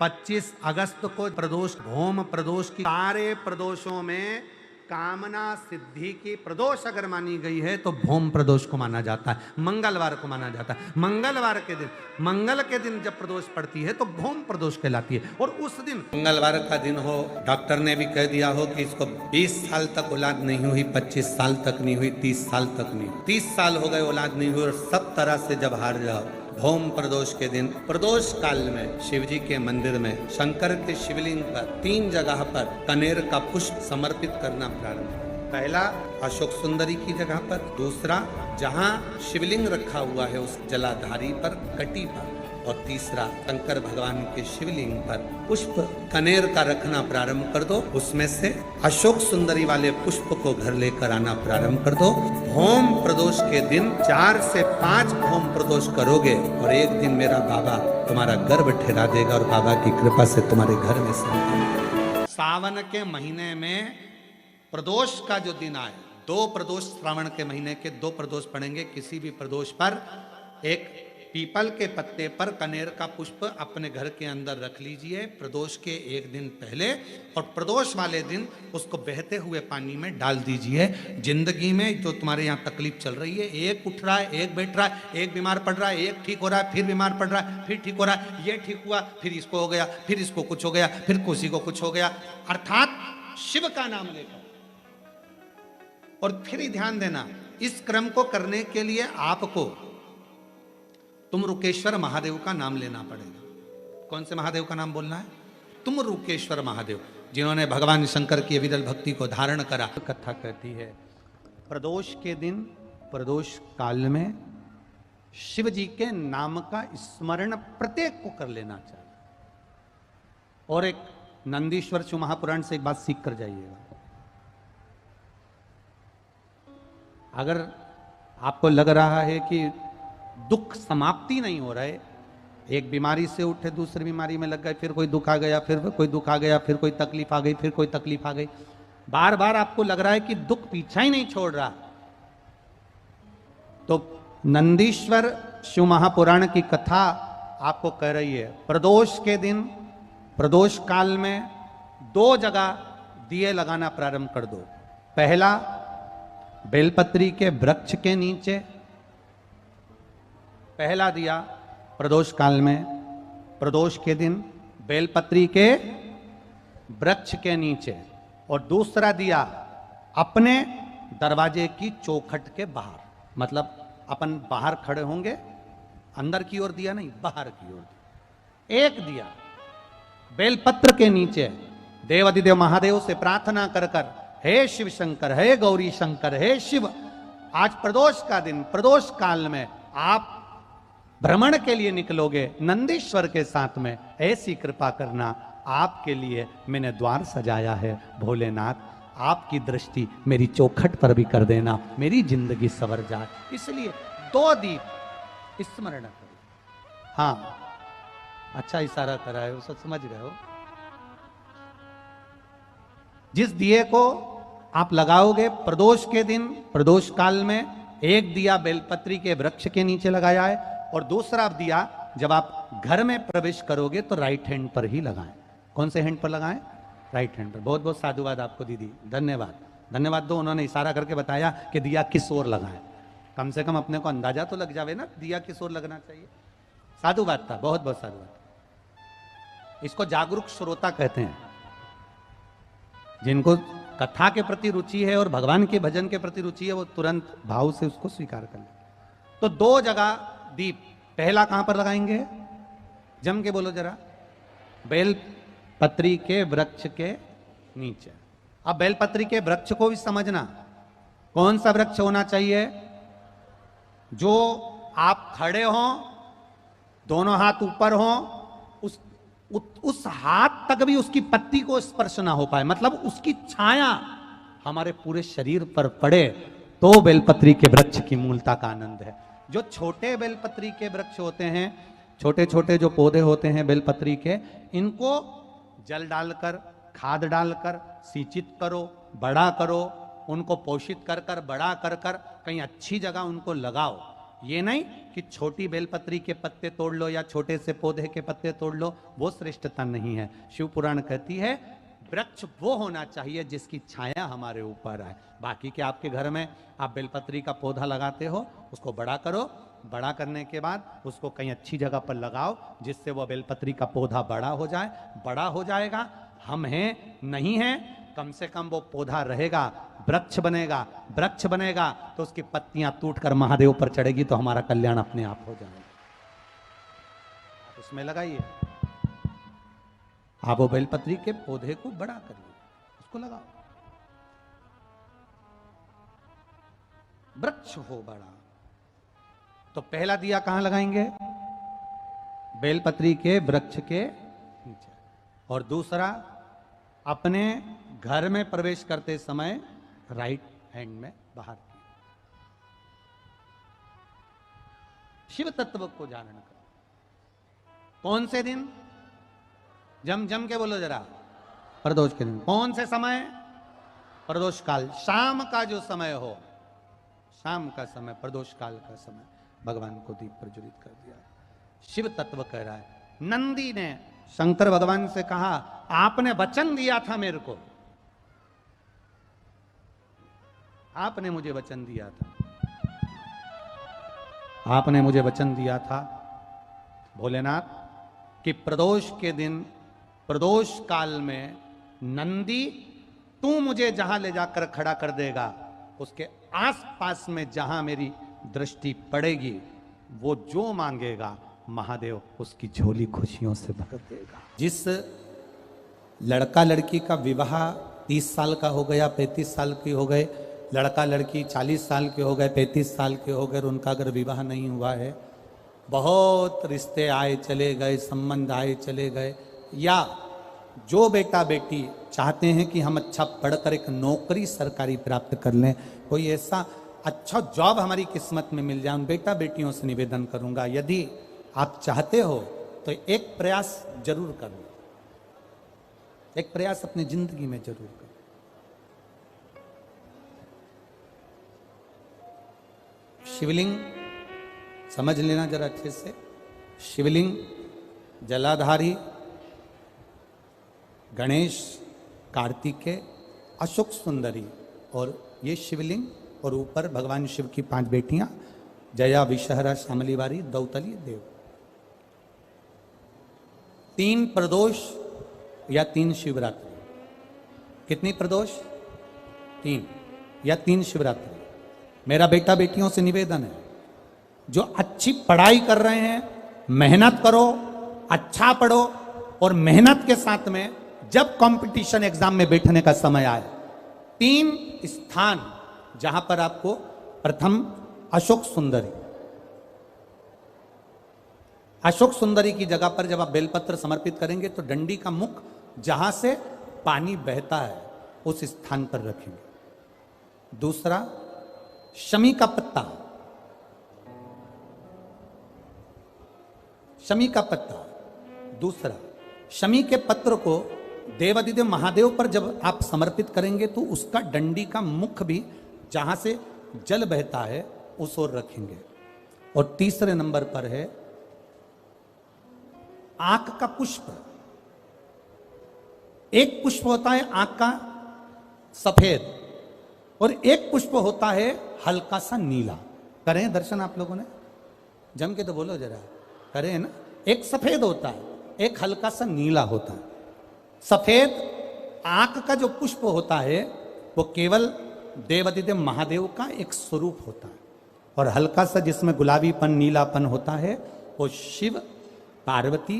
25 अगस्त को प्रदोष भौम प्रदोष की सारे प्रदोषों में कामना सिद्धि की प्रदोष अगर मानी गई है तो भौम प्रदोष को माना जाता है, मंगलवार को माना जाता है। मंगलवार के दिन, मंगल के दिन जब प्रदोष पड़ती है तो भौम प्रदोष कहलाती है। और उस दिन मंगलवार का दिन हो, डॉक्टर ने भी कह दिया हो कि इसको 20 साल तक औलाद नहीं हुई, 25 साल तक नहीं हुई, 30 साल तक नहीं हुई, 30 साल हो गए औलाद नहीं हुई और सब तरह से जब हार जाओ, भौम प्रदोष के दिन प्रदोष काल में शिव जी के मंदिर में शंकर के शिवलिंग पर 3 जगह पर कनेर का पुष्प समर्पित करना प्रारंभ। पहला अशोक सुंदरी की जगह पर, दूसरा जहां शिवलिंग रखा हुआ है उस जलाधारी पर, कटी पर, और तीसरा शंकर भगवान के शिवलिंग पर पुष्प कनेर का रखना प्रारंभ कर दो। उसमें से अशोक सुंदरी वाले पुष्प को घर लेकर आना प्रारंभ कर दो। भौम प्रदोष के दिन 4 से 5 भौम प्रदोष करोगे और एक दिन मेरा बाबा तुम्हारा गर्भ ठहरा देगा और बाबा की कृपा से तुम्हारे घर में संतान। सावन के महीने में प्रदोष का जो दिन आए, 2 प्रदोष श्रावण के महीने के 2 प्रदोष पड़ेंगे। किसी भी प्रदोष पर एक पीपल के पत्ते पर कनेर का पुष्प अपने घर के अंदर रख लीजिए प्रदोष के एक दिन पहले, और प्रदोष वाले दिन उसको बहते हुए पानी में डाल दीजिए। जिंदगी में जो तुम्हारे यहाँ तकलीफ चल रही है, एक उठ रहा है, एक बैठ रहा है, एक बीमार पड़ रहा है, एक ठीक हो रहा है, फिर बीमार पड़ रहा है, फिर ठीक हो रहा है, ये ठीक हुआ, फिर इसको हो गया, फिर इसको कुछ हो गया, फिर किसी को कुछ हो गया, अर्थात शिव का नाम लेकर। और फिर ही ध्यान देना, इस क्रम को करने के लिए आपको तुम रुकेश्वर महादेव का नाम लेना पड़ेगा। कौन से महादेव का नाम बोलना है? तुम रुकेश्वर महादेव, जिन्होंने भगवान शंकर की विरल भक्ति को धारण करा। कथा कहती है प्रदोष के दिन, प्रदोष काल में शिव जी के नाम का स्मरण प्रत्येक को कर लेना चाहिए। और एक नंदीश्वर शिव महापुराण से एक बात सीख कर जाइएगा। अगर आपको लग रहा है कि दुख समाप्ति नहीं हो रहा है, एक बीमारी से उठे दूसरी बीमारी में लग गए, फिर कोई दुख आ गया, फिर कोई दुख आ गया, फिर कोई तकलीफ आ गई, फिर कोई तकलीफ आ गई, बार बार आपको लग रहा है कि दुख पीछा ही नहीं छोड़ रहा, तो नंदीश्वर शिव महापुराण की कथा आपको कह रही है प्रदोष के दिन, प्रदोष काल में 2 जगह दिए लगाना प्रारंभ कर दो। पहला बेलपत्री के वृक्ष के नीचे, पहला दिया प्रदोष काल में, प्रदोष के दिन बेलपत्री के वृक्ष के नीचे, और दूसरा दिया अपने दरवाजे की चौखट के बाहर। मतलब अपन बाहर खड़े होंगे, अंदर की ओर दिया नहीं, बाहर की ओर। एक दिया बेलपत्र के नीचे देवाधिदेव महादेव से प्रार्थना कर कर, हे शिव शंकर, हे गौरी शंकर, हे शिव, आज प्रदोष का दिन, प्रदोष काल में आप भ्रमण के लिए निकलोगे नंदीश्वर के साथ में, ऐसी कृपा करना, आपके लिए मैंने द्वार सजाया है भोलेनाथ, आपकी दृष्टि मेरी चौखट पर भी कर देना, मेरी जिंदगी संवर जाए। इसलिए 2 दीप स्मरण करो। हाँ, अच्छा इशारा कराए हो, सब समझ गए हो। जिस दिए को आप लगाओगे प्रदोष के दिन, प्रदोष काल में, एक दिया बेलपत्री के वृक्ष के नीचे लगाया है, और दूसरा दिया जब आप घर में प्रवेश करोगे तो राइट हैंड पर ही लगाएं। कौन से हैंड पर लगाएं? राइट हैंड पर। बहुत बहुत साधुवाद आपको दीदी, धन्यवाद, धन्यवाद दो। उन्होंने इशारा करके बताया कि दिया किस ओर लगाएं, कम से कम अपने को अंदाजा तो लग जावे ना दिया किस ओर लगना चाहिए। साधुवाद था, बहुत बहुत साधुवाद। इसको जागरूक श्रोता कहते हैं, जिनको कथा के प्रति रुचि है और भगवान के भजन के प्रति रुचि है, वो तुरंत भाव से उसको स्वीकार कर ले। तो 2 जगह दीप, पहला कहां पर लगाएंगे? जम के बोलो जरा। बेलपत्री के वृक्ष के नीचे। अब बेलपत्री के वृक्ष को भी समझना, कौन सा वृक्ष होना चाहिए? जो आप खड़े हो, दोनों हाथ ऊपर हो, उस हाथ तक भी उसकी पत्ती को स्पर्श ना हो पाए, मतलब उसकी छाया हमारे पूरे शरीर पर पड़े, तो बेलपत्री के वृक्ष की मूलता का आनंद है। जो छोटे बेलपत्री के वृक्ष होते हैं, छोटे छोटे जो पौधे होते हैं बेलपत्री के, इनको जल डालकर, खाद डालकर सिंचित करो, बड़ा करो, उनको पोषित कर कर, बड़ा कर कर कहीं अच्छी जगह उनको लगाओ, ये नहीं कि छोटी बेलपत्री के पत्ते तोड़ लो या छोटे से पौधे के पत्ते तोड़ लो, वो श्रेष्ठता नहीं है। शिव पुराण कहती है वृक्ष वो होना चाहिए जिसकी छाया हमारे ऊपर आए। बाकी के आपके घर में आप बेलपत्री का पौधा लगाते हो, उसको बड़ा करो, बड़ा करने के बाद उसको कहीं अच्छी जगह पर लगाओ जिससे वो बेलपत्री का पौधा बड़ा हो जाए। बड़ा हो जाएगा, हम हैं नहीं हैं, कम से कम वो पौधा रहेगा, वृक्ष बनेगा। वृक्ष बनेगा तो उसकी पत्तियां टूटकर महादेव पर चढ़ेगी तो हमारा कल्याण अपने आप हो जाएगा। उसमें लगाइए, आप वो बेलपत्री के पौधे को बड़ा करिए, उसको लगाओ, वृक्ष हो बड़ा। तो पहला दिया कहां लगाएंगे? बेलपत्री के वृक्ष के नीचे। और दूसरा, अपने घर में प्रवेश करते समय राइट हैंड में बाहर की। शिव तत्व को जानन कर। कौन से दिन? जम जम के बोलो जरा। प्रदोष के दिन। कौन से समय? प्रदोष काल, शाम का जो समय हो, शाम का समय, प्रदोष काल का समय भगवान को दीप प्रज्वलित कर दिया। शिव तत्व कह रहा है। नंदी ने शंकर भगवान से कहा आपने वचन दिया था मेरे को, आपने मुझे वचन दिया था, आपने मुझे वचन दिया था भोलेनाथ कि प्रदोष के दिन, प्रदोष काल में नंदी तू मुझे जहां ले जाकर खड़ा कर देगा, उसके आसपास में जहां मेरी दृष्टि पड़ेगी, वो जो मांगेगा महादेव उसकी झोली खुशियों से भर देगा। जिस लड़का लड़की का विवाह 30 साल का हो गया, 35 साल की हो गए, लड़का लड़की 40 साल के हो गए, 35 साल के हो गए, उनका अगर विवाह नहीं हुआ है, बहुत रिश्ते आए चले गए, संबंध आए चले गए, या जो बेटा बेटी चाहते हैं कि हम अच्छा पढ़कर एक नौकरी सरकारी प्राप्त कर लें, कोई ऐसा अच्छा जॉब हमारी किस्मत में मिल जाए, उन बेटा बेटियों से निवेदन करूंगा यदि आप चाहते हो तो एक प्रयास जरूर करो, एक प्रयास अपनी जिंदगी में जरूर करो। शिवलिंग समझ लेना जरा अच्छे से। शिवलिंग जलाधारी गणेश, कार्तिकेय, अशोक सुंदरी, और ये शिवलिंग, और ऊपर भगवान शिव की 5 बेटियां, जया, विषहरा, शामलीवारी, दौतली, देव। 3 प्रदोष या 3 शिवरात्रि। कितनी प्रदोष? 3 या 3 शिवरात्रि। मेरा बेटा बेटियों से निवेदन है, जो अच्छी पढ़ाई कर रहे हैं, मेहनत करो, अच्छा पढ़ो, और मेहनत के साथ में जब कंपटीशन एग्जाम में बैठने का समय आए, 3 स्थान जहां पर आपको, प्रथम अशोक सुंदरी, अशोक सुंदरी की जगह पर जब आप बेलपत्र समर्पित करेंगे तो डंडी का मुख जहां से पानी बहता है उस स्थान पर रखेंगे। दूसरा, शमी का पत्ता, शमी का पत्ता। दूसरा, शमी के पत्र को देवादिदेव महादेव पर जब आप समर्पित करेंगे तो उसका डंडी का मुख भी जहां से जल बहता है उस ओर रखेंगे। और तीसरे नंबर पर है आंख का पुष्प। एक पुष्प होता है आंख का सफेद, और एक पुष्प होता है हल्का सा नीला। करें दर्शन आप लोगों ने? जम के तो बोलो जरा, करें ना? एक सफेद होता है, एक हल्का सा नीला होता है। सफेद आंख का जो पुष्प होता है वो केवल देवादिदेव महादेव का एक स्वरूप होता है, और हल्का सा जिसमें गुलाबीपन, नीलापन होता है वो शिव, पार्वती,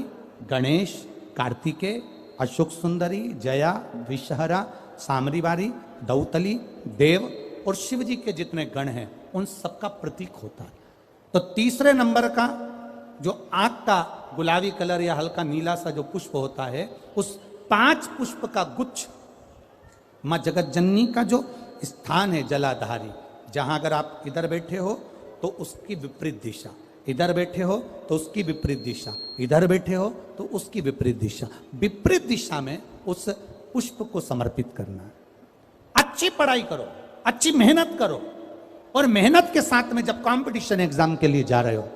गणेश, कार्तिकेय, अशोक सुंदरी, जया, विषहरा, सामरीवारी, दौतली, देव और शिव जी के जितने गण हैं उन सबका प्रतीक होता है। तो तीसरे नंबर का जो आंख का गुलाबी कलर या हल्का नीला सा जो पुष्प होता है, उस 5 पुष्प का गुच्छ मां जगत जननी का जो स्थान है जलाधारी, जहां अगर आप इधर बैठे हो तो उसकी विपरीत दिशा, इधर बैठे हो तो उसकी विपरीत दिशा, इधर बैठे हो तो उसकी विपरीत दिशा, विपरीत दिशा में उस पुष्प को समर्पित करना है। अच्छी पढ़ाई करो, अच्छी मेहनत करो, और मेहनत के साथ में जब कंपटीशन एग्जाम के लिए जा रहे हो,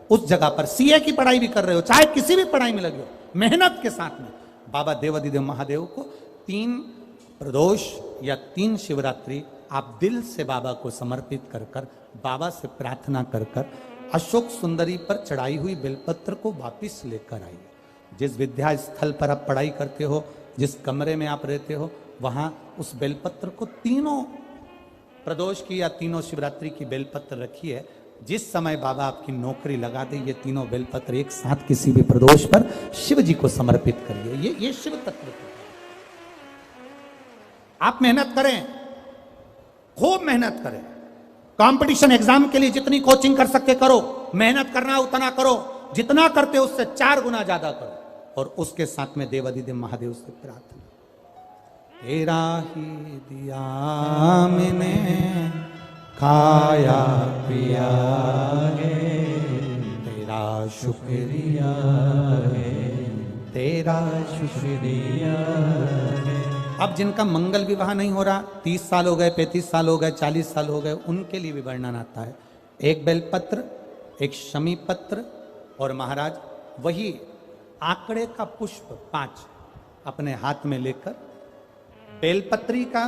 उस जगह पर सीए की पढ़ाई भी कर रहे हो, चाहे किसी भी पढ़ाई में लगे हो, मेहनत के साथ में बाबा देवादिदेव महादेव को 3 प्रदोष या 3 शिवरात्रि आप दिल से बाबा को समर्पित कर कर, बाबा से प्रार्थना कर कर अशोक सुंदरी पर चढ़ाई हुई बेलपत्र को वापिस लेकर आइए। जिस विद्या स्थल पर आप पढ़ाई करते हो, जिस कमरे में आप रहते हो, वहां उस बेलपत्र को 3 प्रदोष की या 3 शिवरात्रि की बेलपत्र रखिए। जिस समय बाबा आपकी नौकरी लगा दे, ये 3 बेलपत्र एक साथ किसी भी प्रदोष पर शिव जी को समर्पित करिए। ये शिव तत्व है। आप मेहनत करें, खूब मेहनत करें, कंपटीशन एग्जाम के लिए जितनी कोचिंग कर सकते करो, मेहनत करना उतना करो, जितना करते उससे 4 गुना ज्यादा करो, और उसके साथ में देवादिदेव महादेव से प्रार्थना, तेरा ही दिया मैंने खाया पिया है, तेरा शुक्रिया है, तेरा शुक्रिया है। अब जिनका मंगल विवाह नहीं हो रहा, 30 साल हो गए, 35 साल हो गए, 40 साल हो गए, उनके लिए भी वर्णन आता है। एक बेलपत्र, एक शमी पत्र, और महाराज वही आंकड़े का पुष्प 5 अपने हाथ में लेकर, बेलपत्री का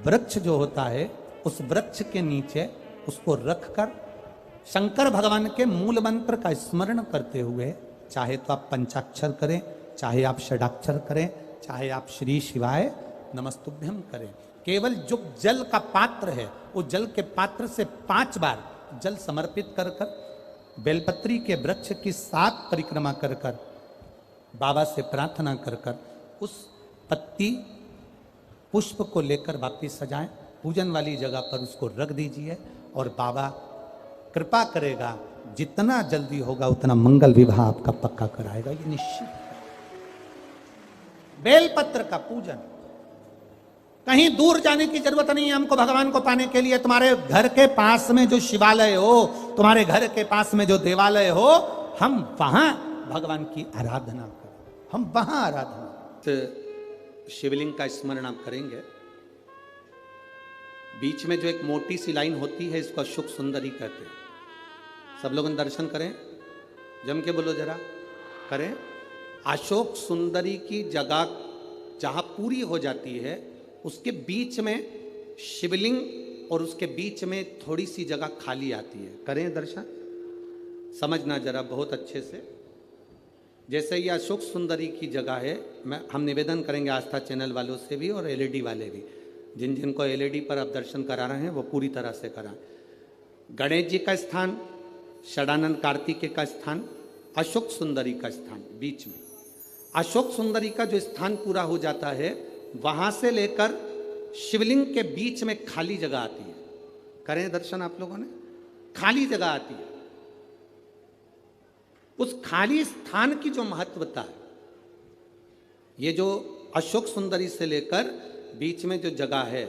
वृक्ष जो होता है, उस वृक्ष के नीचे उसको रखकर शंकर भगवान के मूल मंत्र का स्मरण करते हुए, चाहे तो आप पंचाक्षर करें, चाहे आप षडाक्षर करें, चाहे आप श्री शिवाय नमस्तुभ्यम करें, केवल जो जल का पात्र है, उस जल के पात्र से 5 बार जल समर्पित कर कर, बेलपत्री के वृक्ष की 7 परिक्रमा कर कर, बाबा से प्रार्थना कर कर, उस पत्ती पुष्प को लेकर वापिस सजाएं, पूजन वाली जगह पर उसको रख दीजिए, और बाबा कृपा करेगा, जितना जल्दी होगा उतना मंगल विवाह आपका पक्का कराएगा, ये निश्चित। बेलपत्र का पूजन, कहीं दूर जाने की जरूरत नहीं है हमको भगवान को पाने के लिए। तुम्हारे घर के पास में जो शिवालय हो, तुम्हारे घर के पास में जो देवालय हो, हम वहां भगवान की आराधना करें, हम वहां आराधना। शिवलिंग का स्मरण आप करेंगे, बीच में जो एक मोटी सी लाइन होती है, इसको अशोक सुंदरी कहते हैं। सब लोग दर्शन करें, जम के बोलो जरा, करें। अशोक सुंदरी की जगह जहां पूरी हो जाती है, उसके बीच में शिवलिंग और उसके बीच में थोड़ी सी जगह खाली आती है। करें दर्शन, समझना जरा बहुत अच्छे से। जैसे ये अशोक सुंदरी की जगह है, हम निवेदन करेंगे आस्था चैनल वालों से भी और एलईडी वाले भी, जिन जिनको एलईडी पर आप दर्शन करा रहे हैं वो पूरी तरह से कराएं। गणेश जी का स्थान, षडानंद कार्तिकेय का स्थान, अशोक सुंदरी का स्थान बीच में। अशोक सुंदरी का जो स्थान पूरा हो जाता है, वहां से लेकर शिवलिंग के बीच में खाली जगह आती है। करें दर्शन आप लोगों ने, खाली जगह आती है। उस खाली स्थान की जो महत्वता है, ये जो अशोक सुंदरी से लेकर बीच में जो जगह है,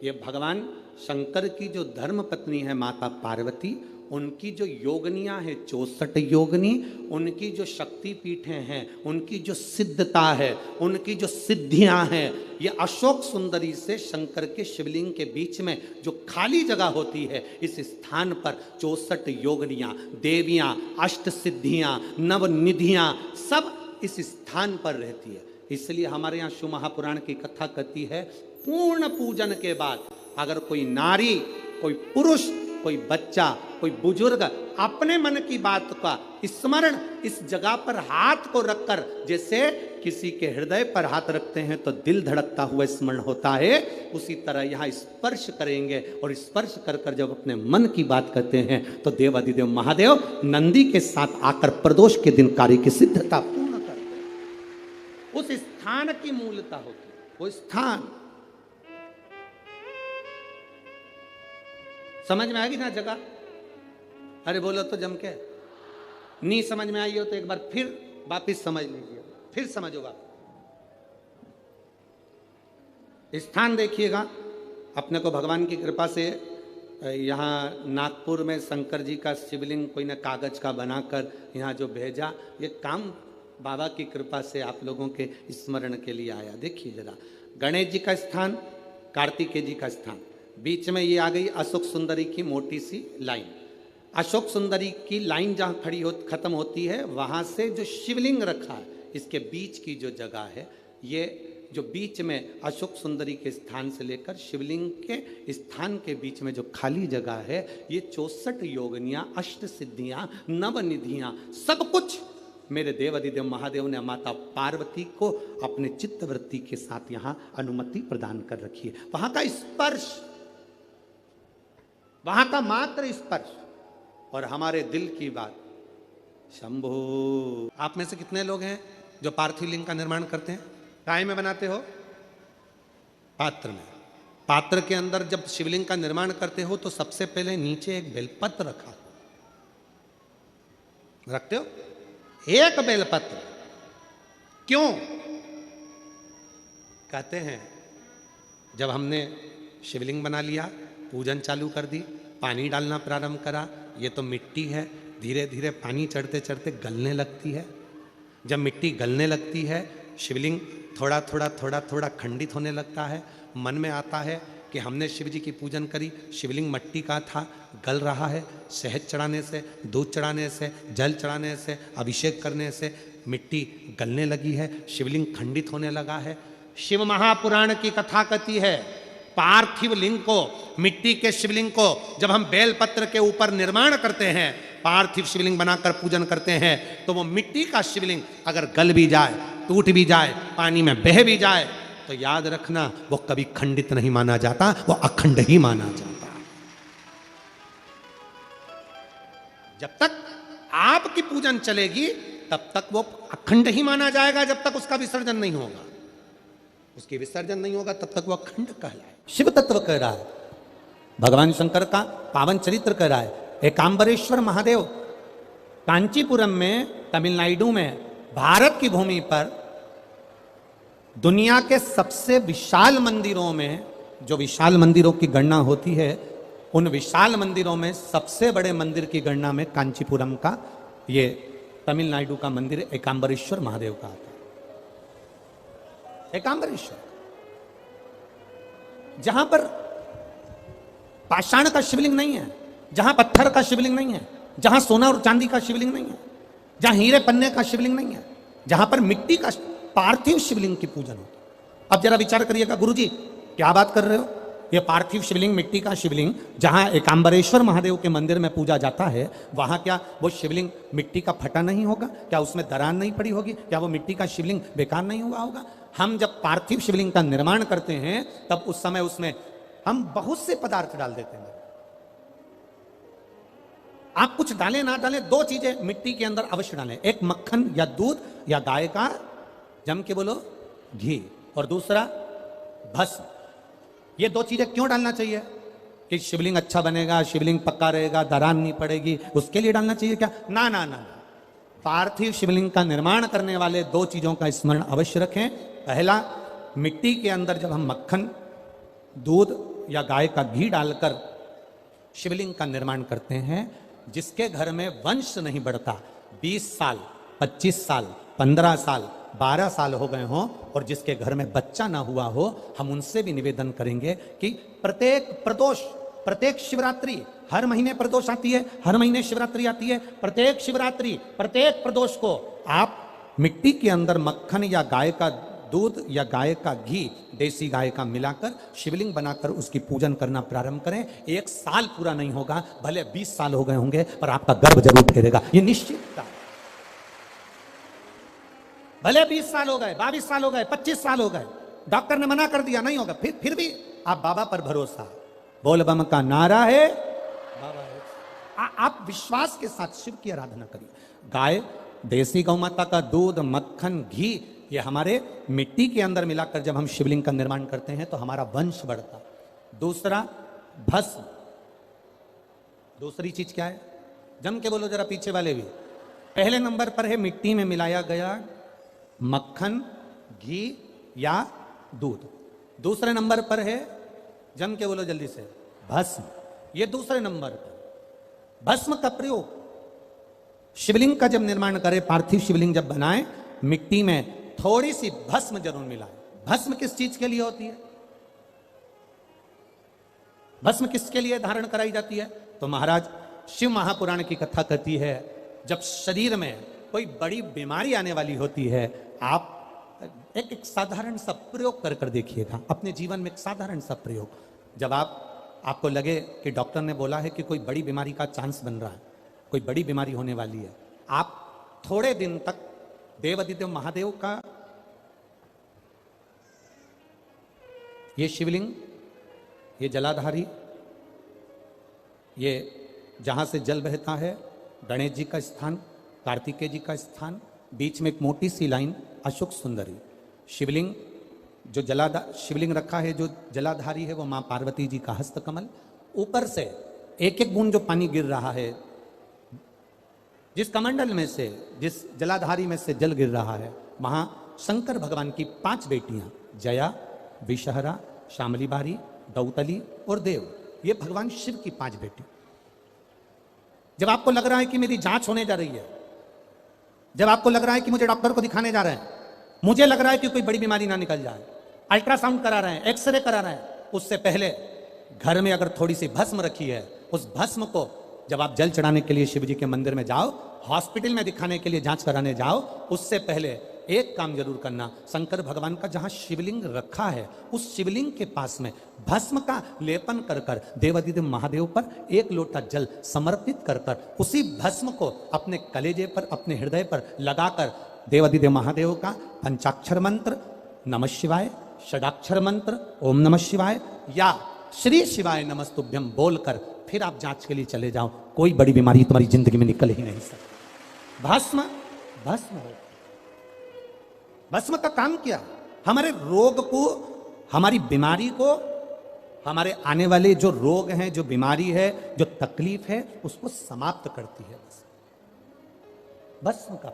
ये भगवान शंकर की जो धर्म पत्नी है माता पार्वती, उनकी जो योगनियां हैं 64 योगनी, उनकी जो शक्ति पीठें हैं, उनकी जो सिद्धता है, उनकी जो सिद्धियां हैं, ये अशोक सुंदरी से शंकर के शिवलिंग के बीच में जो खाली जगह होती है, इस स्थान पर 64 योगनियां, देवियां, अष्ट सिद्धियां, नवनिधियां सब इस स्थान पर रहती है। इसलिए हमारे यहाँ शिव महापुराण की कथा कहती है, पूर्ण पूजन के बाद अगर कोई नारी, कोई पुरुष, कोई बच्चा, कोई बुजुर्ग अपने मन की बात का स्मरण इस जगह पर हाथ को रखकर, जैसे किसी के हृदय पर हाथ रखते हैं तो दिल धड़कता हुआ स्मरण होता है, उसी तरह यहाँ स्पर्श करेंगे, और स्पर्श कर कर जब अपने मन की बात करते हैं तो देवादिदेव महादेव नंदी के साथ आकर प्रदोष के दिन कार्य की सिद्धता पूर्ण करते हैं। उस स्थान की मूलता होती है, वो स्थान समझ में आएगी ना जगह। अरे बोलो तो जम के, नहीं समझ में आई हो तो एक बार फिर वापिस समझ लीजिए, फिर समझोगा। स्थान देखिएगा, अपने को भगवान की कृपा से यहाँ नागपुर में शंकर जी का शिवलिंग कोई ने कागज का बनाकर यहाँ जो भेजा, ये काम बाबा की कृपा से आप लोगों के स्मरण के लिए आया। देखिए जरा, गणेश जी का स्थान, कार्तिकेय जी का स्थान, बीच में ये आ गई अशोक सुंदरी की मोटी सी लाइन। अशोक सुंदरी की लाइन जहां खड़ी हो खत्म होती है, वहां से जो शिवलिंग रखा है, इसके बीच की जो जगह है, ये जो बीच में अशोक सुंदरी के स्थान से लेकर शिवलिंग के स्थान के बीच में जो खाली जगह है, ये 64 योगनियां, अष्ट सिद्धियां, नवनिधियां, सब कुछ मेरे देव अधिदेव महादेव ने माता पार्वती को अपने चित्तवृत्ति के साथ यहां अनुमति प्रदान कर रखी है। वहां का स्पर्श, वहां का मात्र स्पर्श और हमारे दिल की बात। शंभो। आप में से कितने लोग हैं जो पार्थिव लिंग का निर्माण करते हैं? काय में बनाते हो? पात्र में। पात्र के अंदर जब शिवलिंग का निर्माण करते हो तो सबसे पहले नीचे एक बेलपत्र रखा, रखते हो? एक बेलपत्र। क्यों? कहते हैं जब हमने शिवलिंग बना लिया, पूजन चालू कर दी, पानी डालना प्रारंभ करा, ये तो मिट्टी है, धीरे धीरे पानी चढ़ते चढ़ते गलने लगती है। जब मिट्टी गलने लगती है, शिवलिंग थोड़ा थोड़ा थोड़ा थोड़ा खंडित होने लगता है। मन में आता है कि हमने शिव जी की पूजन करी, शिवलिंग मिट्टी का था, गल रहा है। शहद चढ़ाने से, दूध चढ़ाने से, जल चढ़ाने से, अभिषेक करने से मिट्टी गलने लगी है, शिवलिंग खंडित होने लगा है। शिव महापुराण की कथा कहती है, पार्थिव लिंग को, मिट्टी के शिवलिंग को जब हम बेलपत्र के ऊपर निर्माण करते हैं, पार्थिव शिवलिंग बनाकर पूजन करते हैं, तो वो मिट्टी का शिवलिंग अगर गल भी जाए, टूट भी जाए, पानी में बह भी जाए, तो याद रखना वो कभी खंडित नहीं माना जाता, वो अखंड ही माना जाता। जब तक आपकी पूजन चलेगी तब तक वो अखंड ही माना जाएगा, जब तक उसका विसर्जन नहीं होगा। उसकी विसर्जन नहीं होगा तब तक वो अखंड कहलाए। शिव तत्व कह रहा है, भगवान शंकर का पावन चरित्र कह रहा है। एकांबरेश्वर महादेव कांचीपुरम में, तमिलनाडु में, भारत की भूमि पर दुनिया के सबसे विशाल मंदिरों में, जो विशाल मंदिरों की गणना होती है, उन विशाल मंदिरों में सबसे बड़े मंदिर की गणना में कांचीपुरम का, ये तमिलनाडु का मंदिर एकांबरेश्वर महादेव का आता है। एकांबरेश्वर, जहां पर पाषाण का शिवलिंग नहीं है, जहां पत्थर का शिवलिंग नहीं है, जहां सोना और चांदी का शिवलिंग नहीं है, जहां हीरे पन्ने का शिवलिंग नहीं है, जहां पर मिट्टी का पार्थिव शिवलिंग की पूजन होती है। अब जरा विचार करिएगा, गुरुजी क्या बात कर रहे हो? ये पार्थिव शिवलिंग, मिट्टी का शिवलिंग जहां एकांबरेश्वर महादेव के मंदिर में पूजा जाता है, वहां क्या वो शिवलिंग मिट्टी का फटा नहीं होगा? क्या उसमें दरार नहीं पड़ी होगी? क्या वो मिट्टी का शिवलिंग बेकार नहीं हुआ होगा? हम जब पार्थिव शिवलिंग का निर्माण करते हैं तब उस समय उसमें हम बहुत से पदार्थ डाल देते हैं। आप कुछ डालें ना डालें, दो चीजें मिट्टी के अंदर अवश्य डालें, एक मक्खन या दूध या गाय का, जम के बोलो, घी, और दूसरा भस्म। ये दो चीजें क्यों डालना चाहिए? कि शिवलिंग अच्छा बनेगा, शिवलिंग पक्का रहेगा, दरार नहीं पड़ेगी, उसके लिए डालना चाहिए क्या? ना ना ना। पार्थिव शिवलिंग का निर्माण करने वाले दो चीजों का स्मरण अवश्य रखें। पहला, मिट्टी के अंदर जब हम मक्खन, दूध या गाय का घी डालकर शिवलिंग का निर्माण करते हैं, जिसके घर में वंश नहीं बढ़ता, 20 साल, 25 साल, 15 साल, 12 साल हो गए हों, और जिसके घर में बच्चा ना हुआ हो, हम उनसे भी निवेदन करेंगे कि प्रत्येक प्रदोष, प्रत्येक शिवरात्रि, हर महीने प्रदोष आती है, हर महीने शिवरात्रि आती है, प्रत्येक शिवरात्रि, प्रत्येक प्रदोष को आप मिट्टी के अंदर मक्खन या गाय का दूध या गाय का घी, देसी गाय का मिलाकर शिवलिंग बनाकर उसकी पूजन करना प्रारंभ करें। 1 साल पूरा नहीं होगा, भले 20 साल हो गए होंगे, पर आपका गर्भ जरूर फेरेगा, ये निश्चित। भले 20 साल हो गए, 22 साल हो गए, 25 साल हो गए, डॉक्टर ने मना कर दिया नहीं होगा, फिर भी आप बाबा पर भरोसा, बोल बम का नारा है, बाबा है। आप विश्वास के साथ शिव की आराधना करिए। गाय, देसी गौ माता का दूध, मक्खन, घी, ये हमारे मिट्टी के अंदर मिलाकर जब हम शिवलिंग का निर्माण करते हैं तो हमारा वंश बढ़ता। दूसरा, भस्म। दूसरी चीज क्या है? जम के बोलो जरा पीछे वाले भी। पहले नंबर पर है मिट्टी में मिलाया गया मक्खन, घी या दूध। दूसरे नंबर पर है, जम के बोलो जल्दी से, भस्म। ये दूसरे नंबर पर। भस्म का प्रयोग शिवलिंग का जब निर्माण करें, पार्थिव शिवलिंग जब बनाएं, मिट्टी में थोड़ी सी भस्म जरूर मिलाएं। भस्म किस चीज के लिए होती है? भस्म किसके लिए धारण कराई जाती है? तो महाराज शिव महापुराण की कथा कहती है, जब शरीर में कोई बड़ी बीमारी आने वाली होती है, आप एक साधारण सा प्रयोग कर देखिएगा अपने जीवन में। एक साधारण सा प्रयोग, जब आपको लगे कि डॉक्टर ने बोला है कि कोई बड़ी बीमारी का चांस बन रहा है, कोई बड़ी बीमारी होने वाली है, आप थोड़े दिन तक देवादिदेव महादेव का ये शिवलिंग, ये जलाधारी, ये जहां से जल बहता है, गणेश जी का स्थान, कार्तिकेय जी का स्थान, बीच में एक मोटी सी लाइन अशोक सुंदरी, शिवलिंग जो शिवलिंग रखा है, जो जलाधारी है वो मां पार्वती जी का हस्तकमल, ऊपर से एक एक बूंद जो पानी गिर रहा है, जिस कमंडल में से, जिस जलाधारी में से जल गिर रहा है, वहां शंकर भगवान की 5 बेटियां, जया, विषहरा, शामली बारी, दौतली और देव, ये भगवान शिव की 5 बेटी। जब आपको लग रहा है कि मेरी जांच होने जा रही है, जब आपको लग रहा है कि मुझे डॉक्टर को दिखाने जा रहे हैं, मुझे लग रहा है कि कोई बड़ी बीमारी ना निकल जाए, अल्ट्रासाउंड करा रहे हैं, एक्सरे करा रहे हैं, उससे पहले घर में अगर थोड़ी सी भस्म रखी है, उस भस्म को जब आप जल चढ़ाने के लिए शिव जी के मंदिर में जाओ, हॉस्पिटल में दिखाने के लिए जांच कराने जाओ, उससे पहले एक काम जरूर करना, शंकर भगवान का जहां शिवलिंग रखा है, उस शिवलिंग के पास में भस्म का लेपन कर देवादिदेव महादेव पर 1 लोटा जल समर्पित कर उसी भस्म को अपने कलेजे पर, अपने हृदय पर लगाकर देवादिदेव महादेव का पंचाक्षर मंत्र नमः शिवाय, षडाक्षर मंत्र ओम नमः शिवाय या श्री शिवाय नमस्तुभ्यम बोलकर फिर आप जांच के लिए चले जाओ। कोई बड़ी बीमारी तुम्हारी जिंदगी में निकल ही नहीं सकती। भस्म भस्म हो, भस्म का काम क्या? हमारे रोग को, हमारी बीमारी को, हमारे आने वाले जो रोग हैं, जो बीमारी है, जो तकलीफ है, उसको समाप्त करती है भस्म का।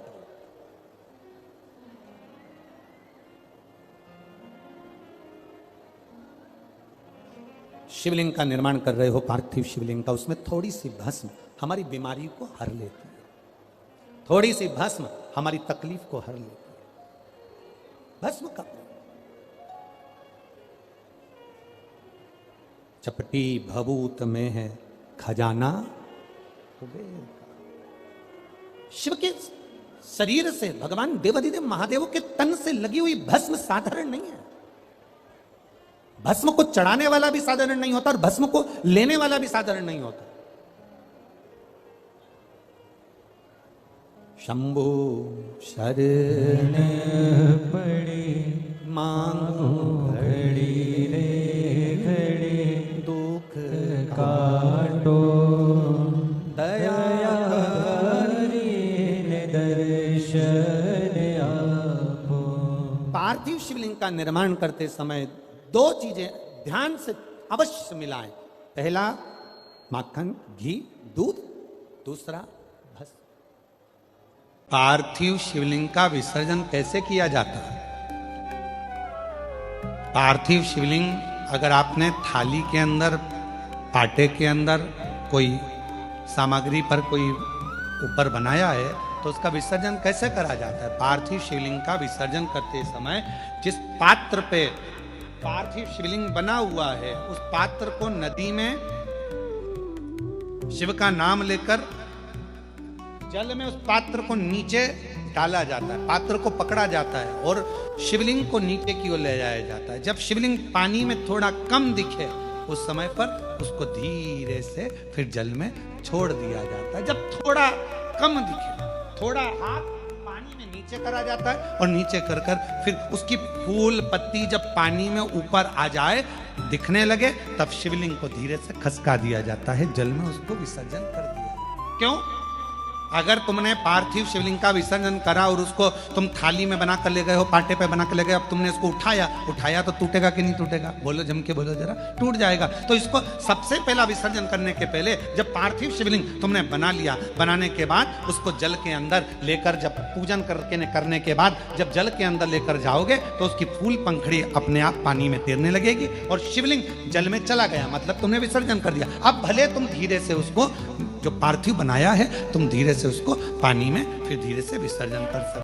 शिवलिंग का निर्माण कर रहे हो, पार्थिव शिवलिंग का, उसमें थोड़ी सी भस्म हमारी बीमारी को हर लेती है, थोड़ी सी भस्म हमारी तकलीफ को हर लेती है। भस्म का चपटी भभूत में है खजाना कुबेर का। शिव के शरीर से, भगवान देवादिदेव महादेव के तन से लगी हुई भस्म साधारण नहीं है। भस्म को चढ़ाने वाला भी साधारण नहीं होता और भस्म को लेने वाला भी साधारण नहीं होता। शंभु शरण पड़ी मांगो घड़ी रे घड़ी, दुख काटो दया दर्शन आपो। पार्थिव शिवलिंग का निर्माण करते समय 2 चीजें ध्यान से अवश्य मिलाएं। पहला माखन, घी, दूध, दूसरा भस्म। पार्थिव शिवलिंग का विसर्जन कैसे किया जाता है? पार्थिव शिवलिंग अगर आपने थाली के अंदर, पाटे के अंदर कोई सामग्री पर कोई ऊपर बनाया है, तो उसका विसर्जन कैसे करा जाता है? पार्थिव शिवलिंग का विसर्जन करते समय जिस पात्र पे पार्थिव शिवलिंग बना हुआ है, उस पात्र को नदी में शिव का नाम लेकर जल में उस पात्र को नीचे डाला जाता है, पात्र को पकड़ा जाता है और शिवलिंग को नीचे की ओर ले जाया जाता है। जब शिवलिंग पानी में थोड़ा कम दिखे, उस समय पर उसको धीरे से फिर जल में छोड़ दिया जाता है। जब थोड़ा कम दिखे, थोड़ा हाथ पानी में नीचे करा जाता है और नीचे कर फिर उसकी फूल पत्ती जब पानी में ऊपर आ जाए, दिखने लगे, तब शिवलिंग को धीरे से खसका दिया जाता है, जल में उसको विसर्जन कर दिया। क्यों? अगर तुमने पार्थिव शिवलिंग का विसर्जन करा और उसको तुम थाली में बना कर ले गए हो, पाटे पे बना कर ले गए, अब तुमने उसको उठाया तो टूटेगा कि नहीं टूटेगा? बोलो, जम के बोलो जरा। टूट जाएगा। तो इसको सबसे पहला विसर्जन करने के पहले जब पार्थिव शिवलिंग तुमने बना लिया, बनाने के बाद उसको जल के अंदर लेकर, जब पूजन करने के बाद जब जल के अंदर लेकर जाओगे तो उसकी फूल पंखड़ी अपने आप पानी में तैरने लगेगी और शिवलिंग जल में चला गया, मतलब तुमने विसर्जन कर दिया। अब भले तुम धीरे से उसको, जो पार्थिव बनाया है, तुम धीरे से उसको पानी में फिर धीरे से विसर्जन कर सकते।